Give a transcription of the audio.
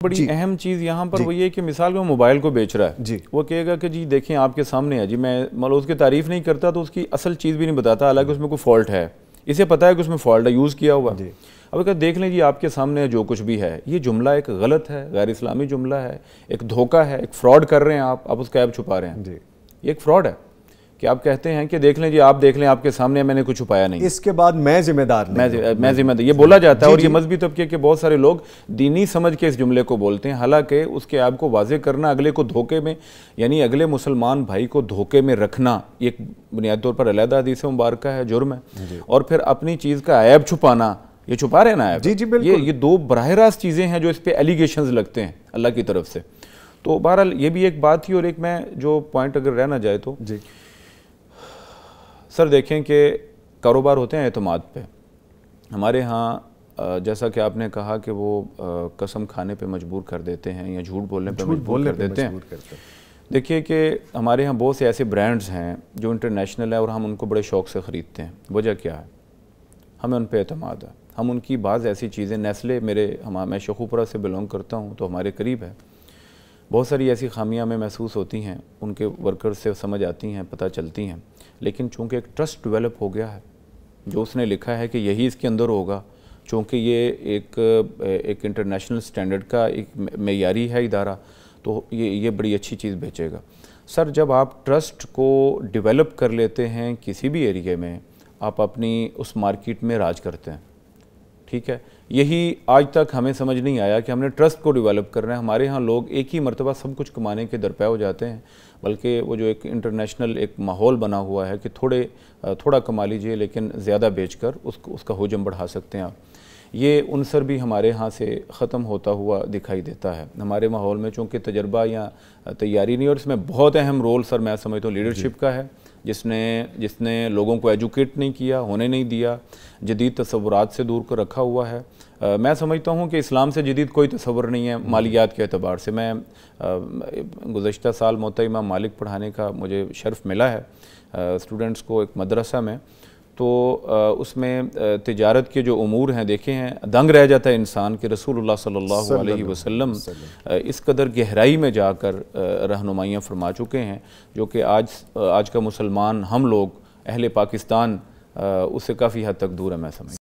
بڑی اہم چیز یہاں پر وہ یہ کہ مثال میں موبائل کو بیچ رہا ہے وہ کہے گا کہ جی دیکھیں آپ کے سامنے ہے جی، میں مطلب اس کی تعریف نہیں کرتا تو اس کی اصل چیز بھی نہیں بتاتا، حالانکہ اس میں کوئی فالٹ ہے، اسے پتا ہے کہ اس میں فالٹ ہے، یوز کیا ہوا۔ اب اگر دیکھ لیں جی آپ کے سامنے جو کچھ بھی ہے یہ جملہ ایک غلط ہے، غیر اسلامی جملہ ہے، ایک دھوکہ ہے، ایک فراڈ کر رہے ہیں آپ اس کا عیب چھپا رہے ہیں۔ یہ ایک فراڈ ہے کہ آپ کہتے ہیں کہ دیکھ لیں جی آپ دیکھ لیں آپ کے سامنے میں نے کچھ چھپایا نہیں، اس کے بعد میں ذمہ دار میں ذمہ دار، یہ بولا جاتا ہے۔ اور یہ مذہبی طبقے کے بہت سارے لوگ دینی سمجھ کے اس جملے کو بولتے ہیں، حالانکہ اس کے آپ کو واضح کرنا، اگلے کو دھوکے میں، یعنی اگلے مسلمان بھائی کو دھوکے میں رکھنا، ایک بنیادی طور پر علیحدہ حدیث مبارکہ ہے، جرم ہے، اور پھر اپنی چیز کا عیب چھپانا، یہ چھپا رہے نا عیب، یہ دو براہ راست چیزیں ہیں جو اس پہ ایلیگیشنز لگتے ہیں اللہ کی طرف سے۔ تو بہرحال یہ بھی ایک بات تھی۔ اور ایک میں جو پوائنٹ اگر رہ نہ جائے تو سر دیکھیں کہ کاروبار ہوتے ہیں اعتماد پہ۔ ہمارے ہاں جیسا کہ آپ نے کہا کہ وہ قسم کھانے پہ مجبور کر دیتے ہیں یا جھوٹ بولنے پہ مجبور کر دیتے ہیں۔ دیکھیے کہ ہمارے ہاں بہت سے ایسے برانڈز ہیں جو انٹرنیشنل ہیں اور ہم ان کو بڑے شوق سے خریدتے ہیں۔ وجہ کیا ہے؟ ہمیں ان پہ اعتماد ہے۔ ہم ان کی بعض ایسی چیزیں، نیسلے میں شیخوپورہ سے بلونگ کرتا ہوں تو ہمارے قریب ہے، بہت ساری ایسی خامیاں ہمیں محسوس ہوتی ہیں، ان کے ورکرز سے سمجھ آتی ہیں، پتہ چلتی ہیں، لیکن چونکہ ایک ٹرسٹ ڈیولپ ہو گیا ہے، جو اس نے لکھا ہے کہ یہی اس کے اندر ہوگا، چونکہ یہ ایک انٹرنیشنل سٹینڈرڈ کا ایک معیاری ہے ادارہ، تو یہ بڑی اچھی چیز بیچے گا۔ سر جب آپ ٹرسٹ کو ڈیولپ کر لیتے ہیں کسی بھی ایریے میں، آپ اپنی اس مارکیٹ میں راج کرتے ہیں، ٹھیک ہے؟ یہی آج تک ہمیں سمجھ نہیں آیا کہ ہم نے ٹرسٹ کو ڈیولپ کرنا ہے۔ ہمارے ہاں لوگ ایک ہی مرتبہ سب کچھ کمانے کے درپے ہو جاتے ہیں، بلکہ وہ جو ایک انٹرنیشنل ایک ماحول بنا ہوا ہے کہ تھوڑا کما لیجئے لیکن زیادہ بیچ کر اس کا حجم بڑھا سکتے ہیں آپ، یہ عنصر بھی ہمارے ہاں سے ختم ہوتا ہوا دکھائی دیتا ہے۔ ہمارے ماحول میں چونکہ تجربہ یا تیاری نہیں، اور اس میں بہت اہم رول سر میں سمجھتا ہوں لیڈرشپ کا ہے، جس نے لوگوں کو ایجوکیٹ نہیں کیا، ہونے نہیں دیا، جدید تصورات سے دور کر رکھا ہوا ہے۔ میں سمجھتا ہوں کہ اسلام سے جدید کوئی تصور نہیں ہے مالیات کے اعتبار سے۔ میں گزشتہ سال موطا امام مالک پڑھانے کا مجھے شرف ملا ہے اسٹوڈنٹس کو ایک مدرسہ میں، تو اس میں تجارت کے جو امور ہیں دیکھے ہیں، دنگ رہ جاتا ہے انسان کہ رسول اللہ صلی اللہ علیہ وسلم اس قدر گہرائی میں جا کر رہنمائیاں فرما چکے ہیں، جو کہ آج کا مسلمان، ہم لوگ اہل پاکستان، اس سے کافی حد تک دور ہے میں سمجھتا ہوں۔